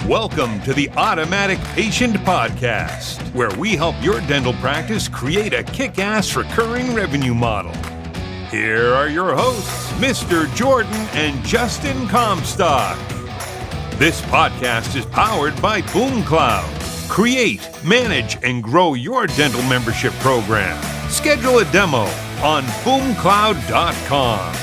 Welcome to the Automatic Patient Podcast, where we help your dental practice create a kick-ass recurring revenue model. Here are your hosts, Mr. Jordon and Jordon Comstock. This podcast is powered by BoomCloud. Create, manage, and grow your dental membership program. Schedule a demo on boomcloud.com.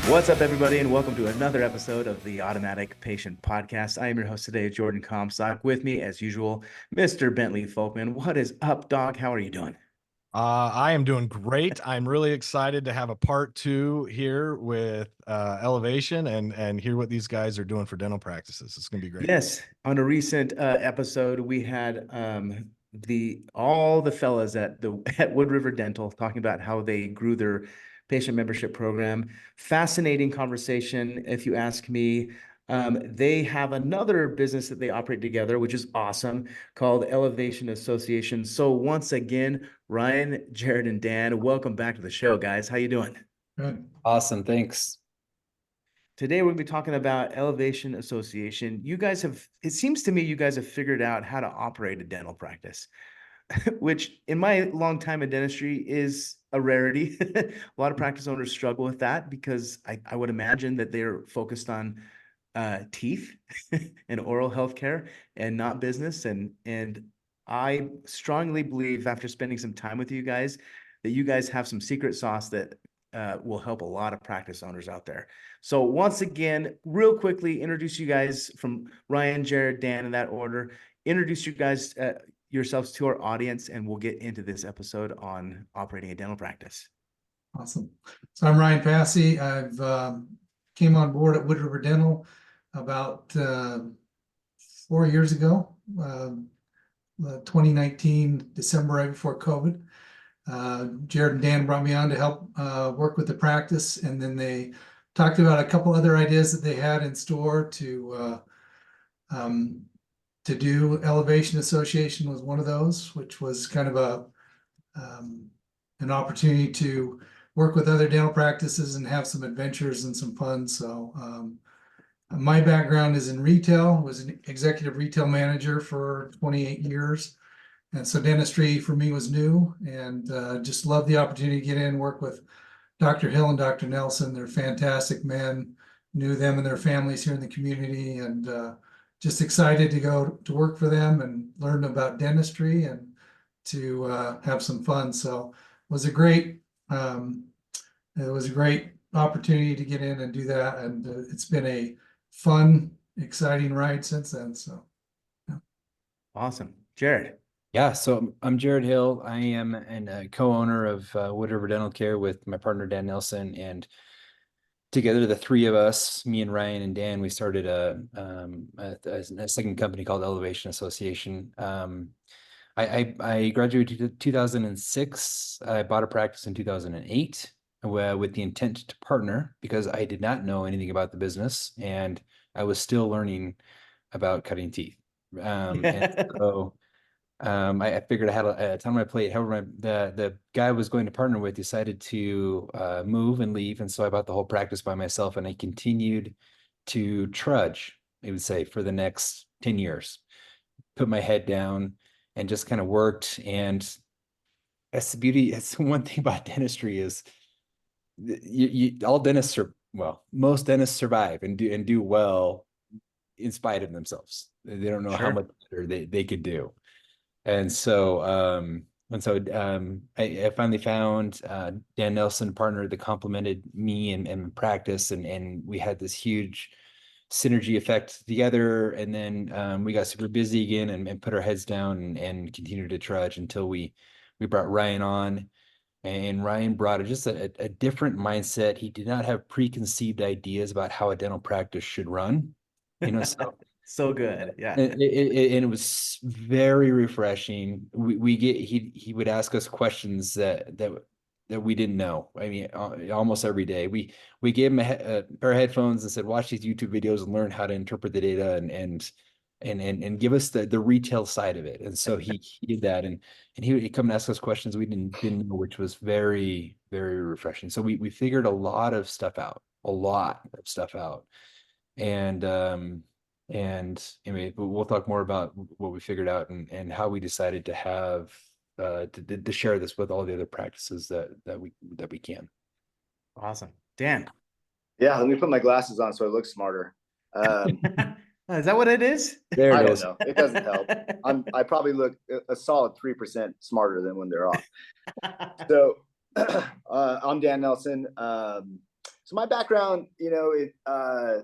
What's up, everybody, and welcome to another episode of the Automatic Patient Podcast. I am your host today, Jordon Comstock. With me, as usual, Mr. Bentley Folkman. What is up, dog? How are you doing? I am doing great. I'm really excited to have a part two here with Elevation and hear what these guys are doing for dental practices. It's going to be great. Yes. On a recent episode, we had all the fellas at Wood River Dental talking about how they grew their patient membership program. Fascinating conversation, if you ask me. They have another business that they operate together, which is awesome, called Elevation Association. So once again, Ryan, Jared, and Dan, welcome back to the show, guys. How you doing? Good. Awesome. Thanks. Today, we're going to be talking about Elevation Association. It seems to me you guys have figured out how to operate a dental practice, which in my long time in dentistry is a rarity. A lot of practice owners struggle with that because I would imagine that they're focused on teeth and oral health care and not business. And I strongly believe, after spending some time with you guys, that you guys have some secret sauce that will help a lot of practice owners out there. So once again, real quickly, introduce you guys from Ryan, Jared, Dan, in that order. Introduce you guys yourselves to our audience, and we'll get into this episode on operating a dental practice. Awesome. So I'm Ryan Passy. I've came on board at Wood River Dental about 4 years ago, 2019, December, right before COVID. Jared and Dan brought me on to help work with the practice, and then they talked about a couple other ideas that they had in store to do. Elevation Association was one of those, which was kind of an opportunity to work with other dental practices and have some adventures and some fun. So my background is in retail, was an executive retail manager for 28 years. And so dentistry for me was new, and just loved the opportunity to get in and work with Dr. Hill and Dr. Nelson. They're fantastic men, knew them and their families here in the community, and just excited to go to work for them and learn about dentistry and to have some fun. So it was a great opportunity to get in and do that. And it's been a fun, exciting ride since then. So, yeah. Awesome. Jared. Yeah, so I'm Jared Hill. I am a co-owner of Wood River Dental Care with my partner, Dan Nelson. And together, the three of us, me and Ryan and Dan, we started a second company called Elevation Association. I graduated in 2006. I bought a practice in 2008 with the intent to partner because I did not know anything about the business and I was still learning about cutting teeth. And so I figured I had a ton on my plate. However, the guy I was going to partner with decided to move and leave. And so I bought the whole practice by myself, and I continued to trudge, I would say, for the next 10 years. Put my head down and just kind of worked. And that's the beauty. It's one thing about dentistry is all dentists are, well, most dentists survive and do well in spite of themselves. They don't know how much better they could do. And so I finally found Dan Nelson, partner that complemented me and practice, and we had this huge synergy effect together. And then we got super busy again and put our heads down and continued to trudge until we brought Ryan on. And Ryan brought just a different mindset. He did not have preconceived ideas about how a dental practice should run. So So good. Yeah. And it was very refreshing. He would ask us questions that we didn't know. I mean, almost every day. We gave him a pair of headphones and said, watch these YouTube videos and learn how to interpret the data and give us the retail side of it. And so he did that, and he would come and ask us questions we didn't know, which was very, very refreshing. So we figured a lot of stuff out. And And anyway, we'll talk more about what we figured out and how we decided to have to share this with all the other practices that we can. Awesome. Dan. Yeah, let me put my glasses on so I look smarter. Is that what it is? There I it don't is. know. It doesn't help. I probably look a solid 3% smarter than when they're off. So I'm Dan Nelson. So my background, a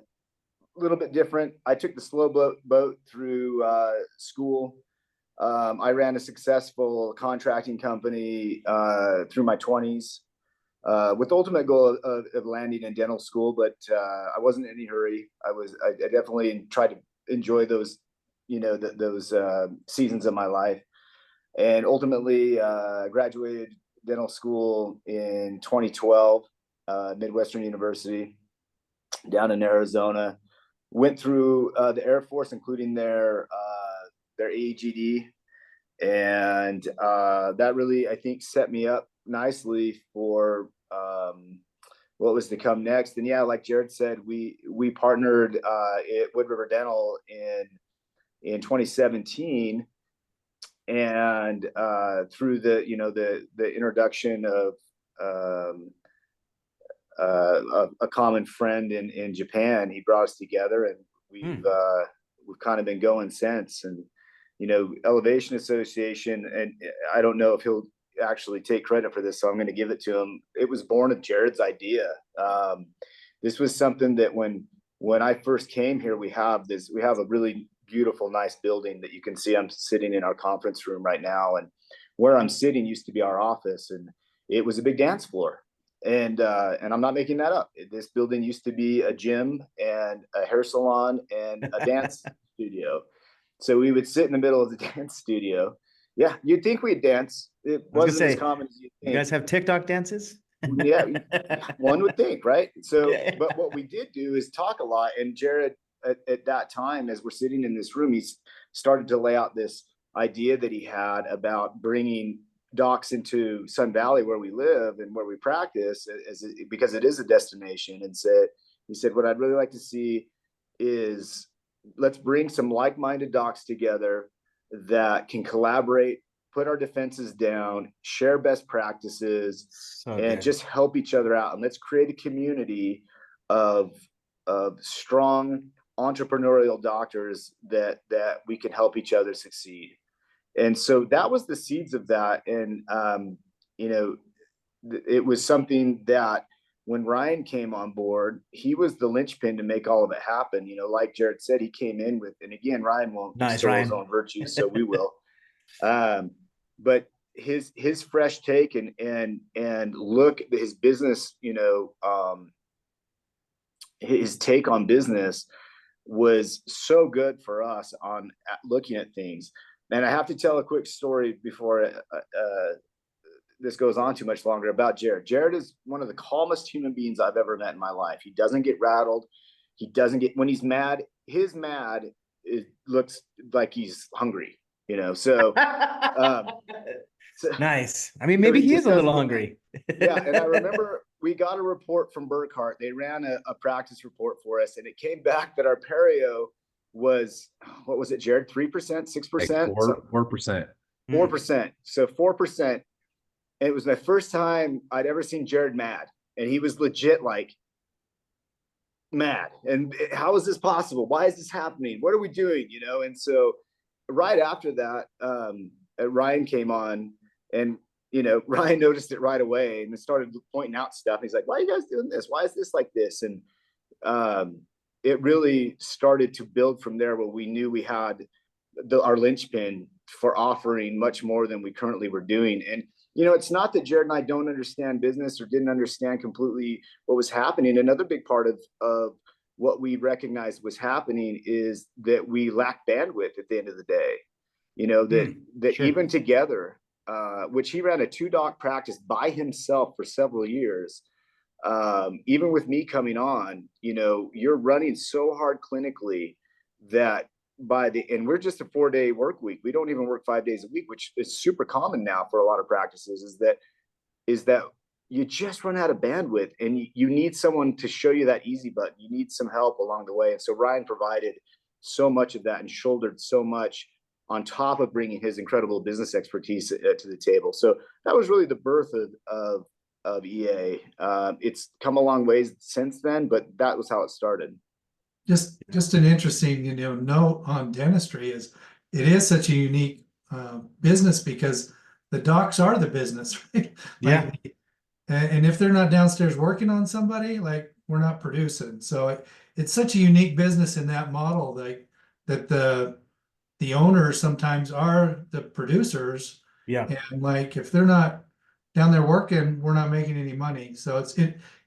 little bit different. I took the slow boat through school. I ran a successful contracting company through my 20s. With the ultimate goal of landing in dental school, but I wasn't in any hurry. I definitely tried to enjoy those, those seasons of my life, and ultimately graduated dental school in 2012, Midwestern University down in Arizona. Went through the Air Force, including their AEGD, and that really, I think, set me up nicely for what was to come next. And yeah, like Jared said, we partnered at Wood River Dental in 2017, and through the introduction of a common friend in Japan, he brought us together, and we've kind of been going since. And Elevation Association, and I don't know if he'll actually take credit for this, so I'm going to give it to him. It was born of Jared's idea. This was something that when I first came here, we have a really beautiful, nice building that you can see. I'm sitting in our conference room right now, and where I'm sitting used to be our office, and it was a big dance floor. And I'm not making that up. This building used to be a gym and a hair salon and a dance studio. So we would sit in the middle of the dance studio. Yeah, you'd think we'd dance. It wasn't as common as you think. You guys have TikTok dances? Yeah, one would think, right? So, but what we did do is talk a lot. And Jared, at that time, as we're sitting in this room, he's started to lay out this idea that he had about bringing docs into Sun Valley, where we live and where we practice, because it is a destination. And he said, what I'd really like to see is, let's bring some like-minded docs together that can collaborate, put our defenses down, share best practices, and just help each other out. And let's create a community of strong entrepreneurial doctors that we can help each other succeed. And so that was the seeds of that. And it was something that when Ryan came on board, he was the linchpin to make all of it happen. Like Jared said, he came in with, and again, Ryan won't extol his own virtues, so we will. But his fresh take and look at his business, his take on business was so good for us on looking at things. And I have to tell a quick story before this goes on too much longer about Jared. Jared is one of the calmest human beings I've ever met in my life. He doesn't get rattled. He doesn't get, when he's mad, it looks like he's hungry, so. Nice. I mean, maybe he is a little hungry. Yeah. And I remember we got a report from Burkhart. They ran a practice report for us, and it came back that our perio was, what was it, Jared? 3%, 6%? 4%. 4%. So 4%. And it was my first time I'd ever seen Jared mad. And he was legit mad. And how is this possible? Why is this happening? What are we doing? And so right after that, Ryan came on, and Ryan noticed it right away and started pointing out stuff. He's like, why are you guys doing this? Why is this like this? And it really started to build from there, where we knew we had our linchpin for offering much more than we currently were doing. And it's not that Jared and I don't understand business or didn't understand completely what was happening. Another big part of what we recognized was happening is that we lack bandwidth at the end of the day. Sure. Even together, which he ran a 2-doc practice by himself for several years. Even with me coming on, you're running so hard clinically that and we're just a 4-day work week. We don't even work 5 days a week, which is super common now for a lot of practices, is that you just run out of bandwidth, and you need someone to show you that easy button. You need some help along the way. And so Ryan provided so much of that and shouldered so much on top of bringing his incredible business expertise to the table. So that was really the birth of EA. It's come a long ways since then, but that was how it started. Just an interesting, note on dentistry is it is such a unique business because the docs are the business, right? Yeah. And if they're not downstairs working on somebody, like we're not producing. So it's such a unique business in that model, like that the owners sometimes are the producers. Yeah. And like if they're not down there working, we're not making any money. So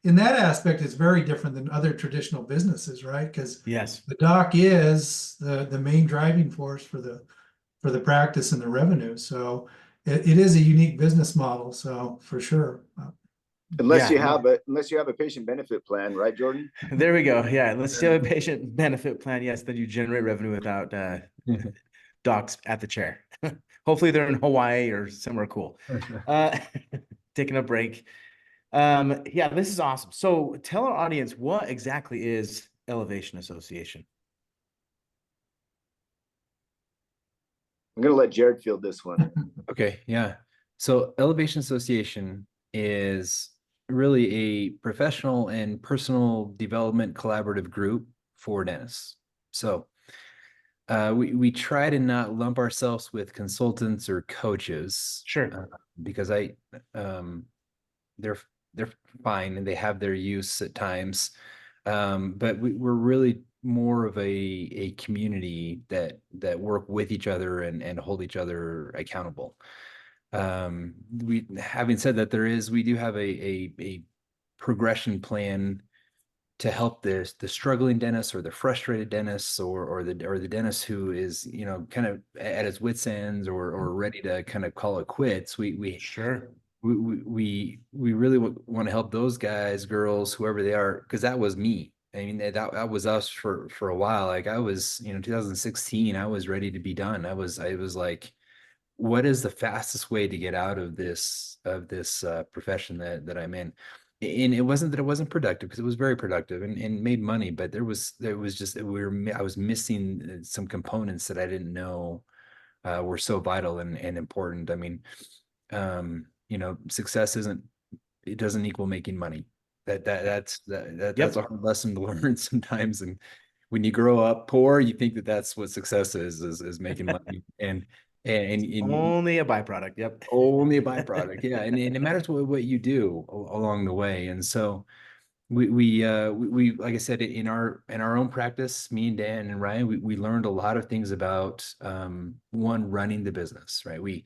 in that aspect, it's very different than other traditional businesses, right? Because Yes. the doc is the main driving force for the practice and the revenue. So it is a unique business model. So for sure. Unless Yeah, you have a patient benefit plan, right, Jordan? There we go. Yeah, let's do a patient benefit plan. Yes, then you generate revenue without docs at the chair. Hopefully they're in Hawaii or somewhere cool. Taking a break. Yeah, this is awesome. So tell our audience, what exactly is Elevation Association? I'm going to let Jared field this one. Okay, yeah. So Elevation Association is really a professional and personal development collaborative group for dentists. So we try to not lump ourselves with consultants or coaches. Sure. Because they're fine and they have their use at times. But we're really more of a community that work with each other and hold each other accountable. Having said that, we do have a progression plan to help the struggling dentist or the frustrated dentist or the dentist who is kind of at his wits ends or ready to kind of call it quits. Sure. We really want to help those guys, girls, whoever they are, because that was me. I mean, that was us for a while. Like I was, 2016, I was ready to be done. I was like, what is the fastest way to get out of this profession that I'm in? And it wasn't that it wasn't productive, because it was very productive and made money, but I was missing some components that I didn't know were so vital and important. I mean, success doesn't equal making money. That's a hard lesson to learn sometimes. And when you grow up poor, you think that that's what success is making money. And only a byproduct. Yep. Only a byproduct. Yeah. And it matters what you do along the way. And so we like I said, in our own practice, me and Dan and Ryan, we learned a lot of things about running the business, right? We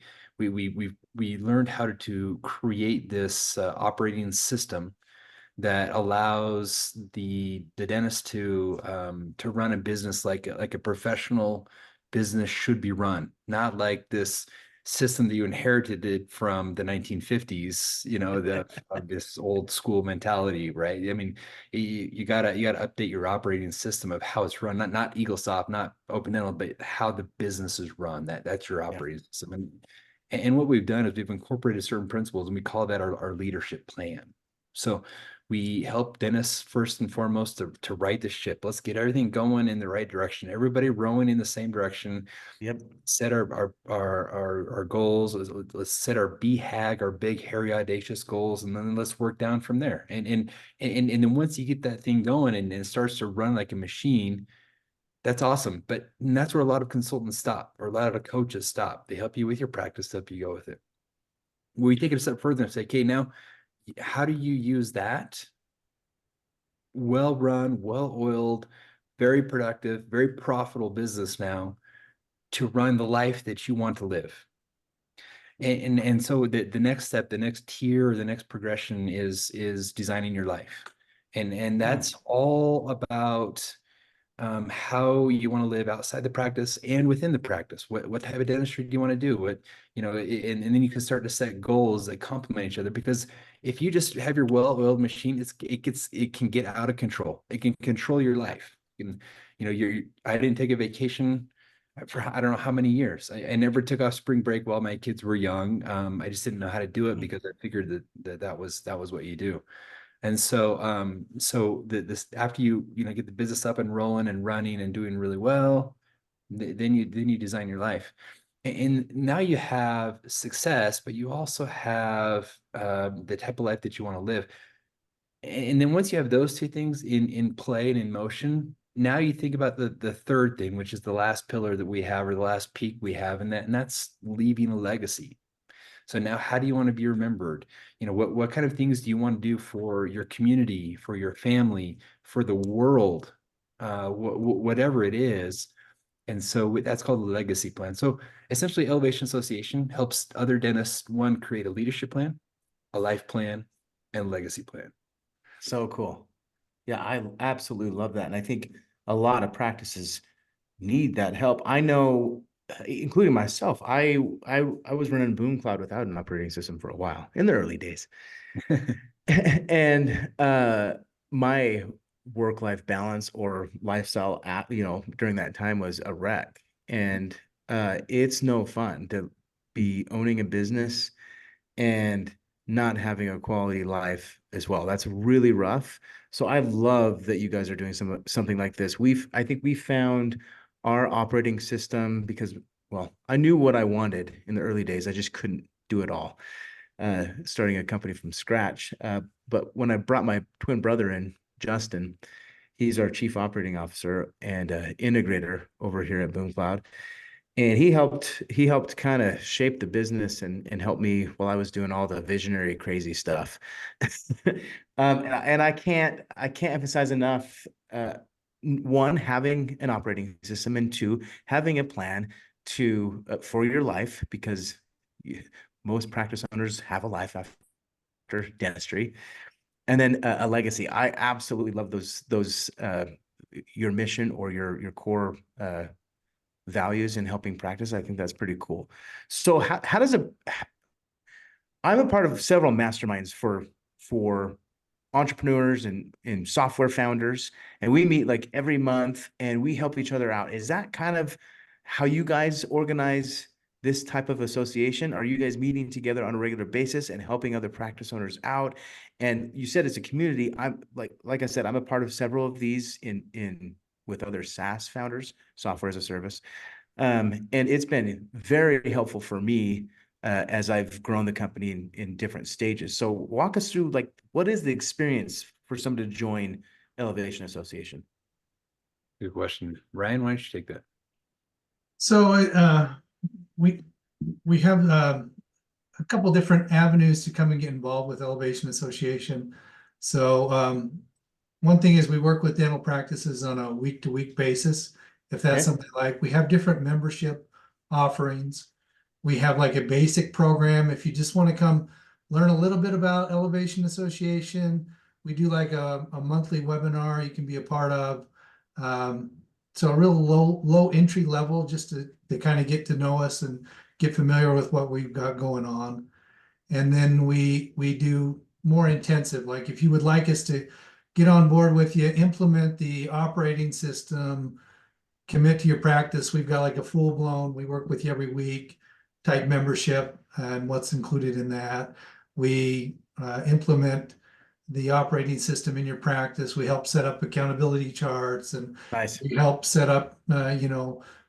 learned how to create this operating system that allows the dentist to run a business like a professional business should be run, not like this system that you inherited from the 1950s, this old school mentality, right? I mean, you gotta update your operating system of how it's run, not EagleSoft, not Open Dental, but how the business is run. That's your operating system. And what we've done is we've incorporated certain principles, and we call that our leadership plan. So we help dentists first and foremost to right the ship. Let's get everything going in the right direction. Everybody rowing in the same direction. Yep. Set our goals. Let's set our BHAG, our big, hairy, audacious goals, and then let's work down from there. And then once you get that thing going and it starts to run like a machine, that's awesome. But that's where a lot of consultants stop, or a lot of coaches stop. They help you with your practice, help you go with it. We take it a step further and say, okay, now, how do you use that well-run, well-oiled, very productive, very profitable business now to run the life that you want to live? And so the next step, the next tier, the next progression is designing your life. And that's all about how you want to live outside the practice and within the practice. What type of dentistry do you want to do? And then you can start to set goals that complement each other. Because if you just have your well-oiled machine, it can get out of control. It can control your life. I didn't take a vacation for I don't know how many years. I never took off spring break while my kids were young. I just didn't know how to do it because I figured that was what you do. And so this after you get the business up and rolling and running and doing really well, then you design your life. And now you have success, but you also have the type of life that you want to live. And then once you have those two things in play and in motion, now you think about the third thing, which is the last pillar that we have, or the last peak we have, and that's leaving a legacy. So now, how do you want to be remembered? What kind of things do you want to do for your community, for your family, for the world, whatever it is? And so that's called the legacy plan. So essentially, Elevation Association helps other dentists, one, create a leadership plan, a life plan, and legacy plan. So cool. Yeah, I absolutely love that. And I think a lot of practices need that help. I know, including myself, I was running Boom Cloud without an operating system for a while in the early days. And my work-life balance or lifestyle during that time was a wreck. And it's no fun to be owning a business and not having a quality life as well. That's really rough. So I love that you guys are doing something like this. I think we found our operating system because, well, I knew what I wanted in the early days. I just couldn't do it all, starting a company from scratch. But when I brought my twin brother in, Justin, he's our chief operating officer and integrator over here at Boom Cloud. And he helped kind of shape the business and help me while I was doing all the visionary crazy stuff. And I can't emphasize enough, one, having an operating system, and two, having a plan for your life, because most practice owners have a life after dentistry. And then a legacy. I absolutely love those your mission or your core values in helping practice. I think that's pretty cool. So how does I'm a part of several masterminds for entrepreneurs and software founders, and we meet like every month and we help each other out. Is that kind of how you guys organize this type of association? Are you guys meeting together on a regular basis and helping other practice owners out? And you said it's a community. I'm like I said, I'm a part of several of these with other SaaS founders, software as a service. And it's been very helpful for me as I've grown the company in different stages. So walk us through, like, what is the experience for someone to join Elevation Association? Good question. Ryan, why don't you take that? So we have a couple different avenues to come and get involved with Elevation Association. So one thing is we work with dental practices on a week-to-week basis. If that's something like, we have different membership offerings. We have like a basic program. If you just want to come learn a little bit about Elevation Association, we do like a monthly webinar you can be a part of. So a real low entry level, just to kind of get to know us and get familiar with what we've got going on. And then we do more intensive, like if you would like us to get on board with you, implement the operating system, commit to your practice, we've got like a full-blown, we work with you every week type membership and what's included in that. We implement the operating system in your practice. We help set up accountability charts, and Nice. we help set up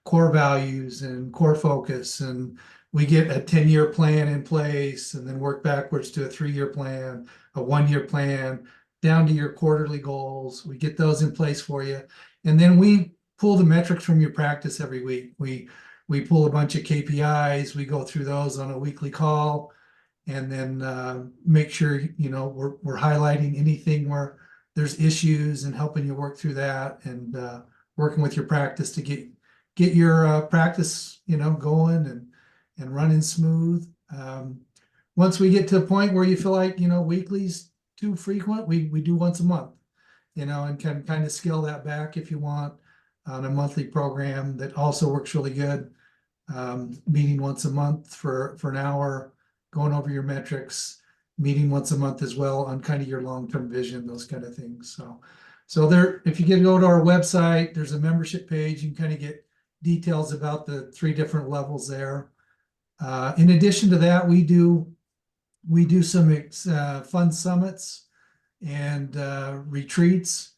core values and core focus, and we get a 10-year plan in place and then work backwards to a 3-year plan, a 1-year plan, down to your quarterly goals. We get those in place for you. And then we pull the metrics from your practice every week. We pull a bunch of KPIs. We go through those on a weekly call, and then make sure we're highlighting anything where there's issues and helping you work through that, and working with your practice to get your practice going and running smooth. Once we get to a point where you feel like weekly's too frequent, we do once a month, and can kind of scale that back if you want, on a monthly program that also works really good. Meeting once a month for an hour, going over your metrics, meeting once a month as well on kind of your long-term vision, those kind of things. So there, if you go to our website, there's a membership page. You can kind of get details about the 3 different levels there. In addition to that, we do some fun summits and retreats.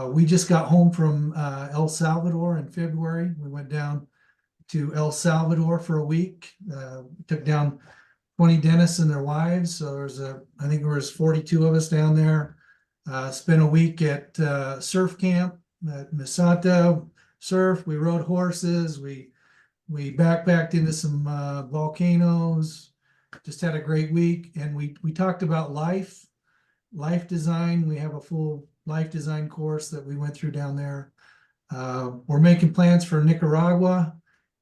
We just got home from El Salvador in February. We went down to El Salvador for a week. Took down 20 dentists and their wives. So I think there was 42 of us down there. Spent a week at surf camp at Misata Surf. We rode horses. We backpacked into some volcanoes. Just had a great week. And we talked about life design. We have a full life design course that we went through down there. We're making plans for Nicaragua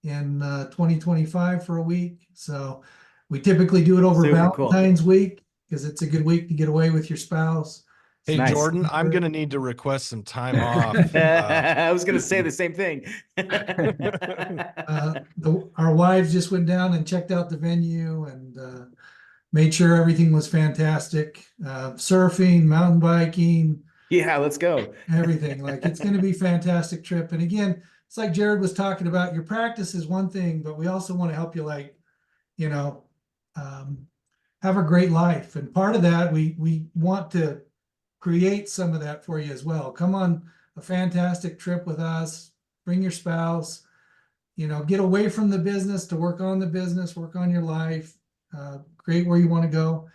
in 2025 for a week. So we typically do it over Super cool. Valentine's week because it's a good week to get away with your spouse. Hey, Nice. Jordan, I'm going to need to request some time off. I was gonna say the same thing. Our wives just went down and checked out the venue and made sure everything was fantastic. Surfing, mountain biking, Yeah, let's go. everything. Like it's going to be a fantastic trip. And again, it's like Jared was talking about, your practice is one thing, but we also want to help you have a great life. And part of that, we want to create some of that for you as well. Come on a fantastic trip with us, bring your spouse, get away from the business to work on the business, work on your life, create where you want to go.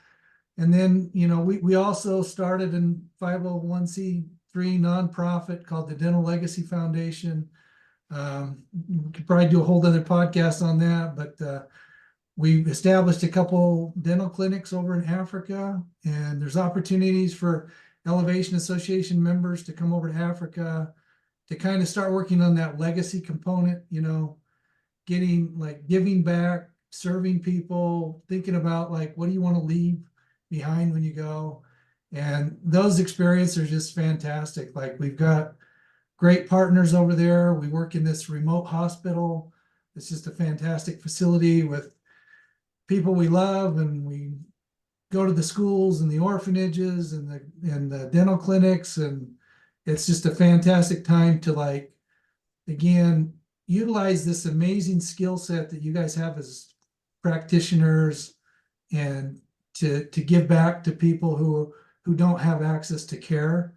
And then, we also started a 501c3 nonprofit called the Dental Legacy Foundation. We could probably do a whole other podcast on that, but we've established a couple dental clinics over in Africa, and there's opportunities for Elevation Association members to come over to Africa to kind of start working on that legacy component, giving back, serving people, thinking about what do you want to leave behind when you go. And those experiences are just fantastic. We've got great partners over there. We work in this remote hospital. It's just a fantastic facility with people we love, and we go to the schools and the orphanages and the dental clinics, and it's just a fantastic time to again utilize this amazing skill set that you guys have as practitioners, and to give back to people who don't have access to care.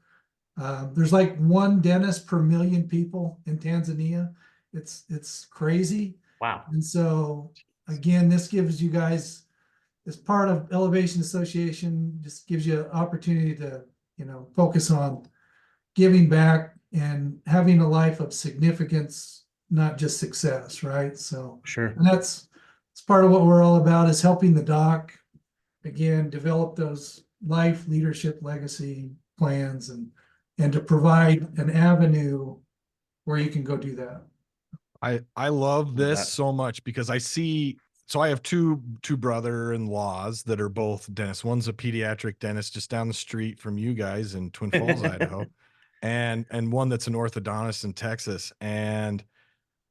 There's one dentist per million people in Tanzania. It's crazy. Wow. And so again, this gives you guys, as part of Elevation Association, just gives you an opportunity to, focus on giving back and having a life of significance, not just success, right? So, Sure. and that's part of what we're all about, is helping the doc, again, develop those life, leadership, legacy plans, and to provide an avenue where you can go do that. I love this that. so much because I have two brother-in-laws that are both dentists. One's a pediatric dentist just down the street from you guys in Twin Falls, Idaho, and one that's an orthodontist in Texas. And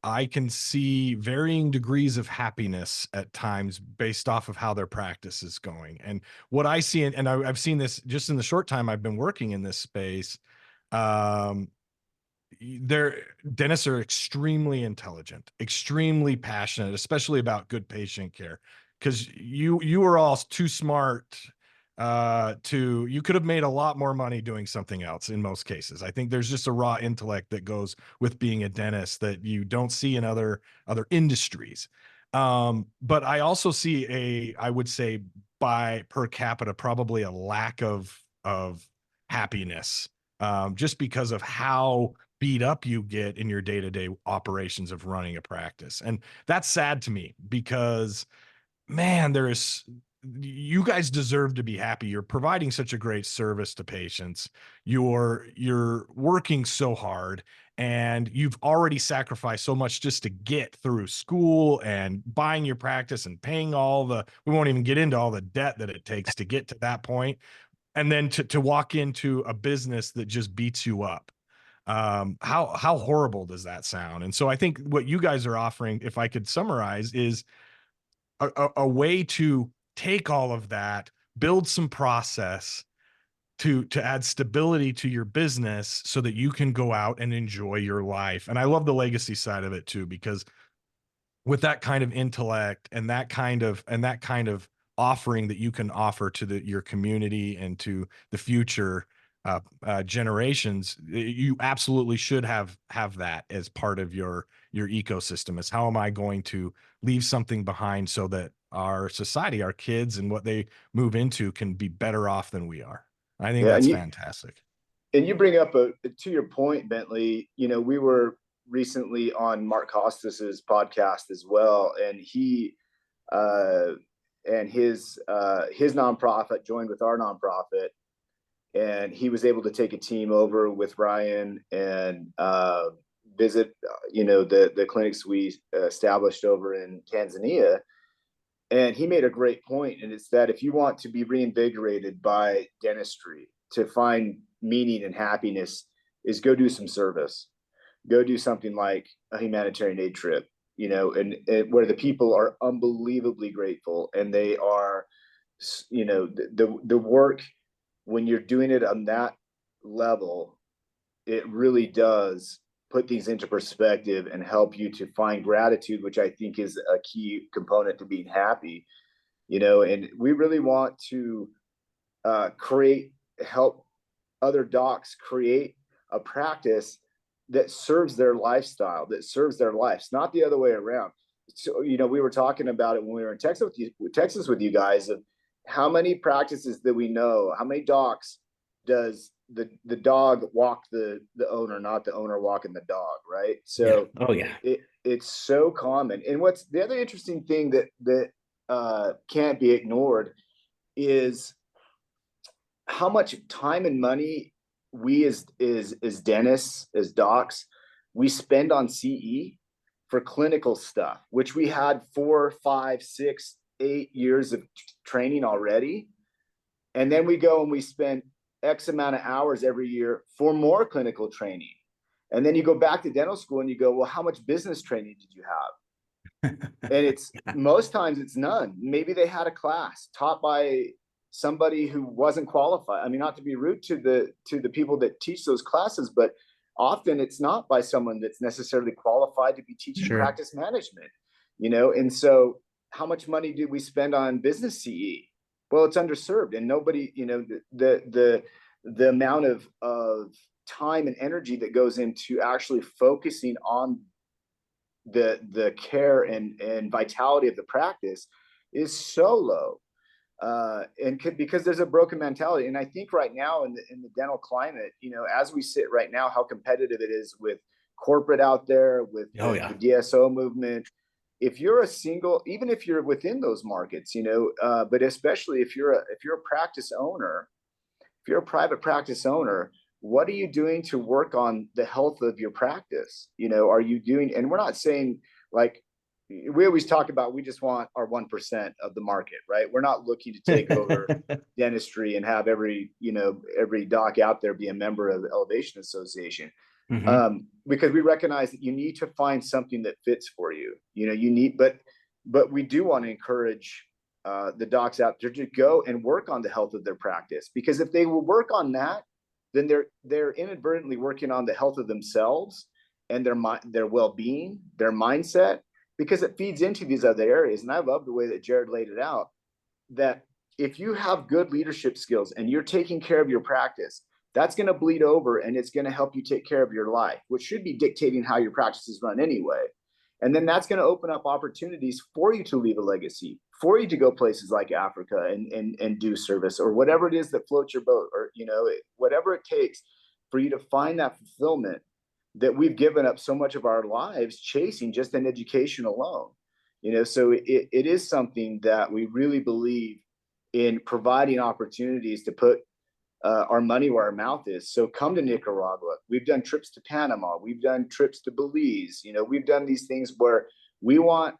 I can see varying degrees of happiness at times based off of how their practice is going. And what I see, and I've seen this just in the short time I've been working in this space, their dentists are extremely intelligent, extremely passionate, especially about good patient care. Because you are all too smart you could have made a lot more money doing something else in most cases. I think there's just a raw intellect that goes with being a dentist that you don't see in other industries. But I also see I would say by per capita, probably a lack of happiness, just because of how beat up you get in your day-to-day operations of running a practice. And that's sad to me because, man, you guys deserve to be happy. You're providing such a great service to patients. You're working so hard, and you've already sacrificed so much just to get through school and buying your practice and paying we won't even get into all the debt that it takes to get to that point. And then to walk into a business that just beats you up. How horrible does that sound? And so I think what you guys are offering, if I could summarize, is a way to take all of that, build some process to add stability to your business so that you can go out and enjoy your life. And I love the legacy side of it too, because with that kind of intellect and that kind of offering that you can offer to your community and to the future generations, you absolutely should have that as part of your ecosystem. Is how am I going to leave something behind so that our society, our kids, and what they move into can be better off than we are. I think that's fantastic. And you bring up to your point, Bentley, we were recently on Mark Costas's podcast as well, and he and his nonprofit joined with our nonprofit, and he was able to take a team over with Ryan and visit the clinics we established over in Tanzania. And he made a great point, and it's that if you want to be reinvigorated by dentistry, to find meaning and happiness, is go do some service. Go do something like a humanitarian aid trip, and where the people are unbelievably grateful, and they are, the work, when you're doing it on that level, it really does put things into perspective and help you to find gratitude, which I think is a key component to being happy, and we really want to help other docs create a practice that serves their lifestyle, that serves their lives, not the other way around. So, we were talking about it when we were in Texas with you guys, of how many practices that we know, how many docs does the dog walk the owner, not the owner walking the dog, right? So it's so common. And what's the other interesting thing that can't be ignored is how much time and money we as dentists, as docs, we spend on CE for clinical stuff, which we had 4, 5, 6, 8 years of training already. And then we go and we spend X amount of hours every year for more clinical training. And then you go back to dental school and you go, well, how much business training did you have? And it's most times it's none. Maybe they had a class taught by somebody who wasn't qualified. I mean, not to be rude to the people that teach those classes, but often it's not by someone that's necessarily qualified to be teaching practice management, and so how much money do we spend on business CE? Well, it's underserved, and nobody, the amount of time and energy that goes into actually focusing on the care and vitality of the practice is so low. Because there's a broken mentality. And I think right now in the dental climate, as we sit right now, how competitive it is with corporate out there, with the DSO movement. If you're even if you're within those markets, but especially if you're a practice owner, if you're a private practice owner, what are you doing to work on the health of your practice? Are you doing, and we're not saying like, we always talk about, we just want our 1% of the market, right? We're not looking to take over dentistry and have every doc out there be a member of the Elevation Association. Because we recognize that you need to find something that fits for you. But we do want to encourage the docs out there to go and work on the health of their practice, because if they will work on that, then they're inadvertently working on the health of themselves and their well-being, their mindset, because it feeds into these other areas. And I love the way that Jared laid it out, that if you have good leadership skills and you're taking care of your practice, that's going to bleed over and it's going to help you take care of your life, which should be dictating how your practice is run anyway. And then that's going to open up opportunities for you to leave a legacy, for you to go places like Africa and do service, or whatever it is that floats your boat, or, whatever it takes for you to find that fulfillment that we've given up so much of our lives chasing just in education alone. So it is something that we really believe in, providing opportunities to put our money where our mouth is. So come to Nicaragua. We've done trips to Panama. We've done trips to Belize. We've done these things where we want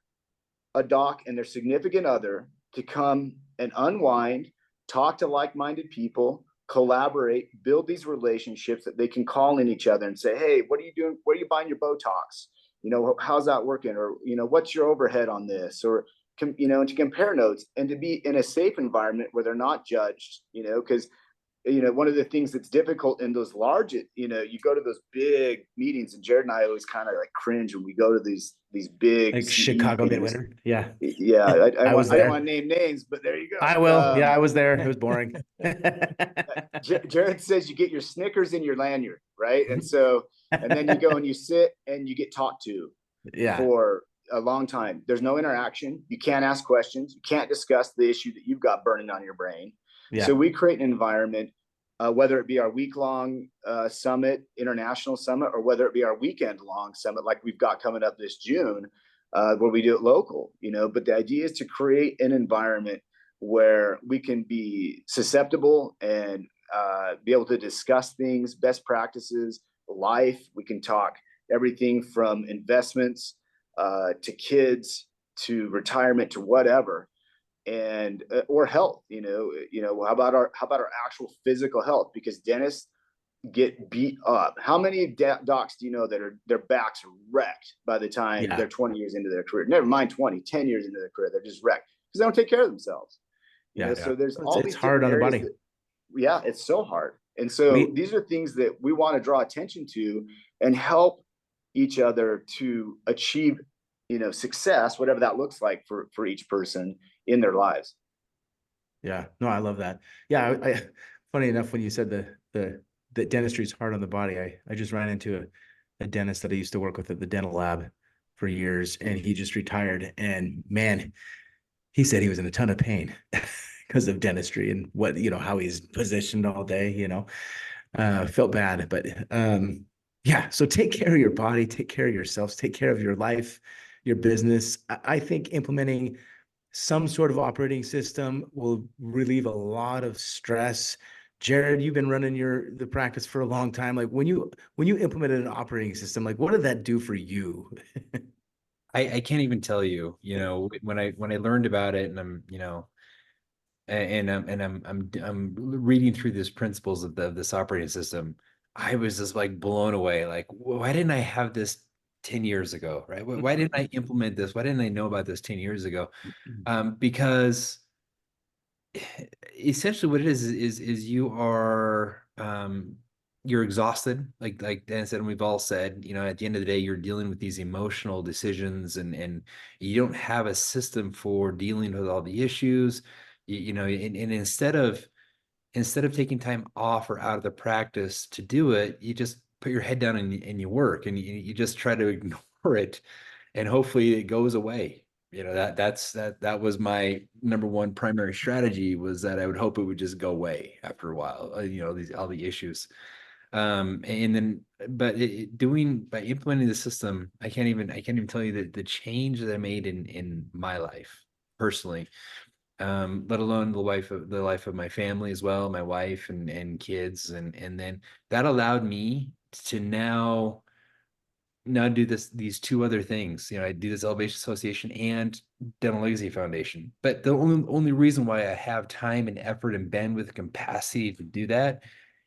a doc and their significant other to come and unwind, talk to like-minded people, collaborate, build these relationships that they can call in each other and say, hey, what are you doing? Where are you buying your Botox? How's that working? Or, what's your overhead on this? Or, to compare notes and to be in a safe environment where they're not judged, because one of the things that's difficult in those large, you go to those big meetings, and Jared and I always kind of like cringe when we go to these big Like CE Chicago meetings. Midwinter. Yeah. Yeah. I I was didn't there. want to name names, but there you go. I will. Yeah, I was there. It was boring. Jared says you get your Snickers in your lanyard, right? And then you go and you sit and you get talked to for a long time. There's no interaction. You can't ask questions. You can't discuss the issue that you've got burning on your brain. So we create an environment, whether it be our week-long summit, international summit, or whether it be our weekend-long summit like we've got coming up this June, where we do it local, but the idea is to create an environment where we can be susceptible and be able to discuss things, best practices, life. We can talk everything from investments to kids to retirement to whatever, and or health. How about our actual physical health? Because dentists get beat up. How many docs do you know that their backs are wrecked by the time they're 20 years into their career? Never mind 10 years into their career, they're just wrecked because they don't take care of themselves. So there's all these hard on the body. It's so hard. And so these are things that we want to draw attention to and help each other to achieve, success, whatever that looks like for each person in their lives. Yeah, no, I love that. Yeah. Funny enough, when you said the dentistry is hard on the body, I just ran into a dentist that I used to work with at the dental lab for years, and he just retired. And man, he said he was in a ton of pain because of dentistry and what, how he's positioned all day, felt bad, but so take care of your body, take care of yourselves, take care of your life, your business. I think implementing some sort of operating system will relieve a lot of stress. Jared, you've been running the practice for a long time. Like when you implemented an operating system, like what did that do for you? I can't even tell you, when I learned about it, and I'm reading through these principles of this operating system, I was just like blown away. Like, why didn't I have this 10 years ago, right? Why didn't I implement this? Why didn't I know about this 10 years ago? Because essentially what it is you're exhausted, like Dan said, and we've all said, at the end of the day, you're dealing with these emotional decisions, and you don't have a system for dealing with all the issues, and instead of taking time off or out of the practice to do it, you just put your head down and you work, and you just try to ignore it, and hopefully it goes away. That was my number one primary strategy, was that I would hope it would just go away after a while, all the issues. And then, but by implementing the system, I can't even tell you the change that I made in my life personally, let alone the life of my family as well, my wife and kids. And then that allowed me to now do these two other things. I do this Elevation Association and Dental Legacy Foundation. But the only reason why I have time and effort and bandwidth and capacity to do that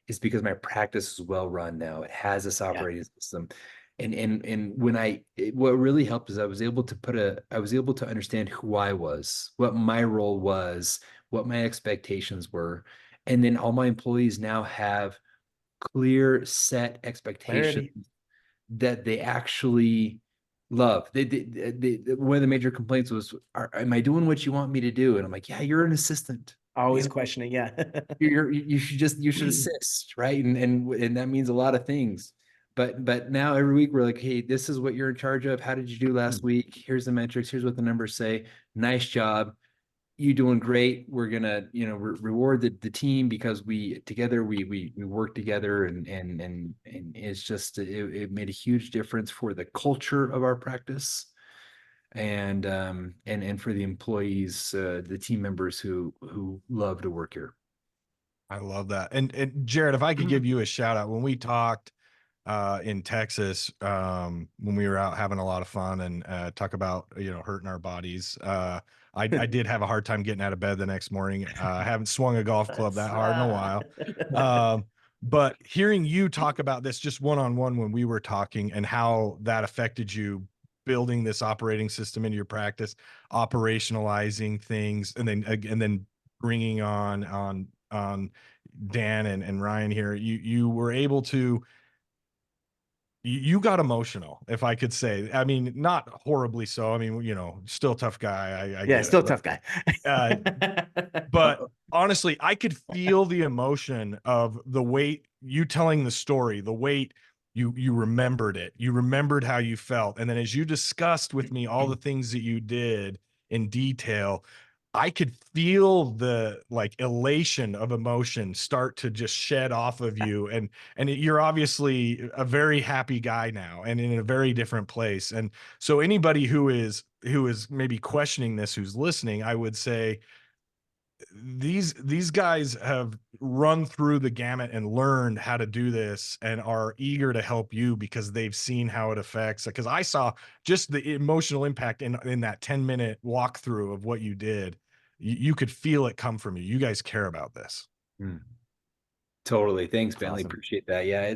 is because my practice is well run now. It has this operating system. And what really helped is I was able to understand who I was, what my role was, what my expectations were. And then all my employees now have clear set expectations that they actually love. One of the major complaints was, am I doing what you want me to do? And I'm like, yeah, you're an assistant. Always questioning. Yeah. you should assist, right? And that means a lot of things. But now every week we're like, hey, this is what you're in charge of. How did you do last week? Here's the metrics. Here's what the numbers say. Nice job. You doing great. We're gonna, reward the team because we work together, and it's just it made a huge difference for the culture of our practice, and for the employees, the team members who love to work here. I love that. And Jared, if I could give you a shout out, when we talked in Texas, when we were out having a lot of fun and talk about, hurting our bodies, I did have a hard time getting out of bed the next morning. I haven't swung a golf club that hard in a while. But hearing you talk about this just one-on-one when we were talking, and how that affected you building this operating system into your practice, operationalizing things, and then bringing on Dan and Ryan here, you were able to, you got emotional, if I could say. I mean, not horribly so. I mean, you know, still tough guy. I Yeah, get still it. tough guy. But honestly, I could feel the emotion of the weight, you telling the story, the weight, you remembered it. You remembered how you felt. And then as you discussed with me all the things that you did in detail, I could feel the like elation of emotion start to just shed off of you. And you're obviously a very happy guy now and in a very different place. And so anybody who is maybe questioning this, who's listening, I would say these guys have run through the gamut and learned how to do this and are eager to help you because they've seen how it affects. Because I saw just the emotional impact in that 10-minute walkthrough of what you did. You could feel it come from you. You guys care about this. Totally. Thanks, That's Bentley. awesome. Appreciate that. Yeah,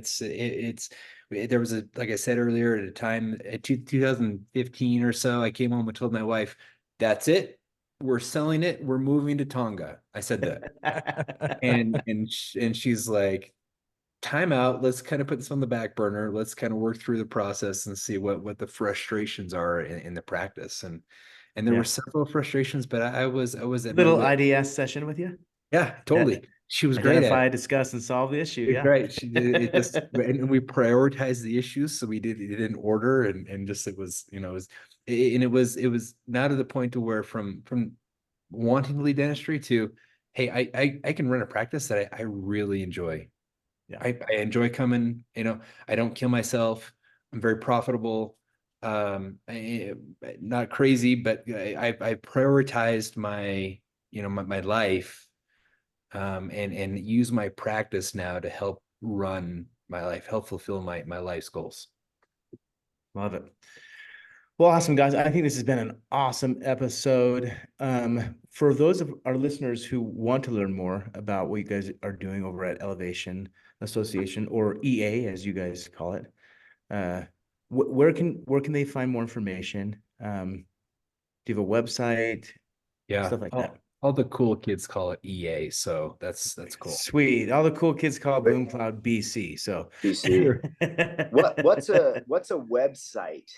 there was a, like I said earlier, at a time at 2015 or so, I came home and told my wife, that's it. We're selling it. We're moving to Tonga. I said that. and she's like, time out. Let's kind of put this on the back burner. Let's kind of work through the process and see what the frustrations are in the practice. And there were several frustrations, but I was at Little IDS session with you. yeah, totally. She was great at Identify, it. discuss, and solve the issue. It's Yeah, right. She did it just, and we prioritized the issues, so we did it in order, and just it was, you know, it was not to the point to where from wanting to lead dentistry to, hey, I can run a practice that I really enjoy. Yeah. I enjoy coming. You know, I don't kill myself. I'm very profitable. Not crazy, but I prioritized my, you know, my life. And use my practice now to help run my life, help fulfill my life's goals. Love it. Well, awesome, guys. I think this has been an awesome episode. For those of our listeners who want to learn more about what you guys are doing over at Elevation Association, or EA, as you guys call it, where can they find more information? Do you have a website? Yeah, Stuff like that. all the cool kids call it EA, so that's cool. Sweet. All the cool kids call it Boom Cloud BC. So BC. What's a website?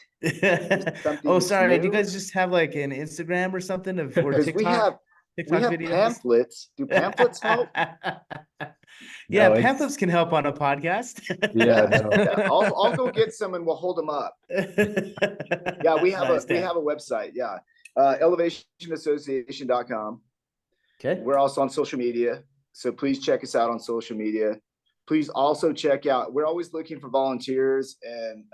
Oh, sorry. Do you new? guys just have like an Instagram or something or Because TikTok? we have videos? pamphlets. Do pamphlets help? Yeah, No, pamphlets can help on a podcast. Yeah, no. Yeah, I'll go get some and we'll hold them up. Yeah, we have Nice, we have a website. Yeah, elevationassociation.com. Okay. We're also on social media, so please check us out on social media. Please also check out. We're always looking for volunteers and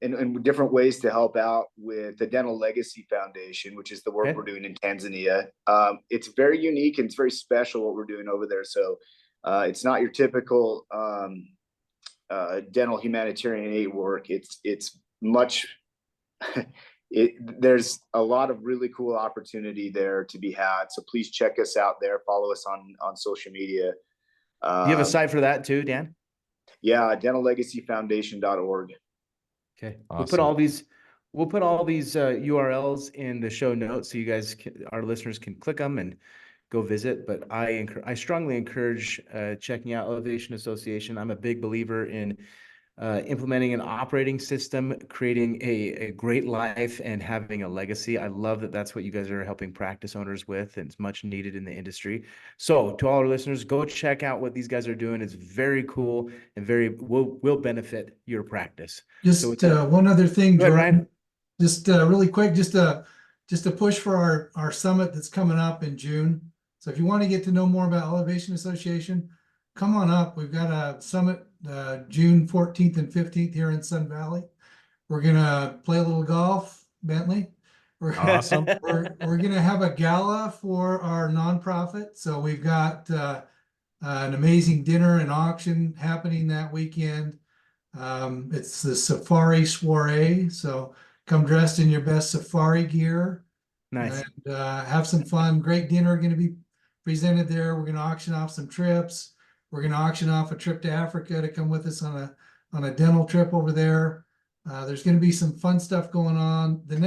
in different ways to help out with the Dental Legacy Foundation, which is the work we're doing in Tanzania. It's very unique and it's very special what we're doing over there. So it's not your typical dental humanitarian aid work. It's much. There's a lot of really cool opportunity there to be had. So please check us out there. Follow us on social media. Do you have a site for that too, Dan? Yeah, dentallegacyfoundation.org. Okay. Awesome. We'll put all these URLs in the show notes so you guys our listeners can click them and go visit. But I strongly encourage checking out Elevation Association. I'm a big believer in implementing an operating system, creating a great life, and having a legacy. I love that that's what you guys are helping practice owners with, and it's much needed in the industry. So to all our listeners, go check out what these guys are doing. It's very cool and will benefit your practice. Just one other thing, Go ahead, Jordan. Ryan. Just really quick, just a push for our summit that's coming up in June. So if you want to get to know more about Elevation Association, come on up. We've got a summit June 14th and 15th here in Sun Valley. We're gonna play a little golf, Bentley. Awesome. We're gonna have a gala for our nonprofit. So we've got an amazing dinner and auction happening that weekend. It's the Safari Soiree, so come dressed in your best safari gear. Nice. And have some fun. Great dinner going to be presented there. We're going to auction off some trips. We're going to auction off a trip to Africa to come with us on a dental trip over there. There's going to be some fun stuff going on. The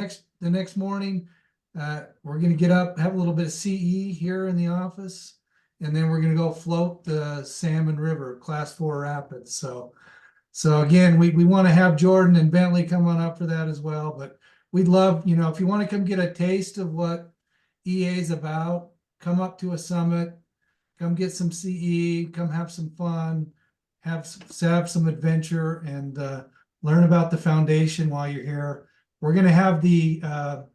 next morning, we're going to get up, have a little bit of CE here in the office, and then we're gonna go float the Salmon River, Class 4 rapids. So again, we want to have Jordan and Bentley come on up for that as well. But we'd love, if you want to come get a taste of what EA is about, come up to a summit, come get some CE, come have some fun, have some adventure, and learn about the foundation while you're here. We're going to have the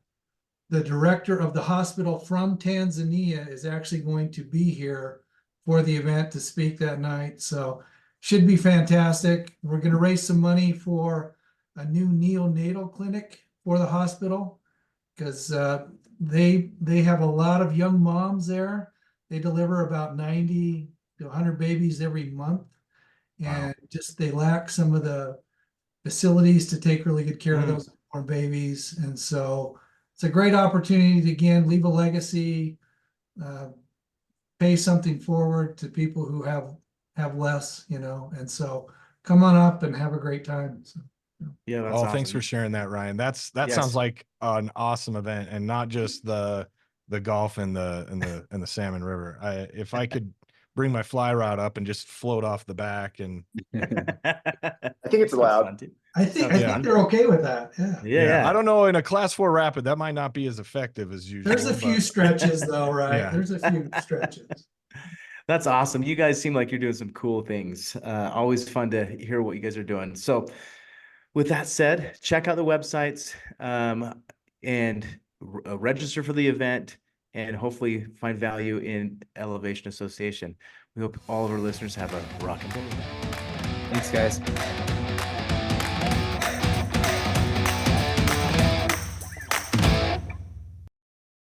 director of the hospital from Tanzania is actually going to be here for the event to speak that night. So should be fantastic. We're going to raise some money for a new neonatal clinic for the hospital, because they have a lot of young moms there. They deliver about 90 to 100 babies every month. And just they lack some of the facilities to take really good care of those newborn babies. And so it's a great opportunity to, again, leave a legacy, pay something forward to people who have less, and so come on up and have a great time. So, Yeah, that's Oh, awesome. thanks for sharing that, Ryan. That Yes. sounds like an awesome event, and not just the golf and the Salmon River. If I could bring my fly rod up and just float off the back, and I think it's allowed. I think Yeah. they're okay with that. Yeah. Yeah. I don't know, in a Class 4 rapid that might not be as effective as usual. There's a few stretches though, right? Yeah. There's a few stretches. That's awesome. You guys seem like you're doing some cool things. Always fun to hear what you guys are doing. So with that said, check out the websites and register for the event, and hopefully find value in Elevation Association. We hope all of our listeners have a rock and roll. Thanks, guys.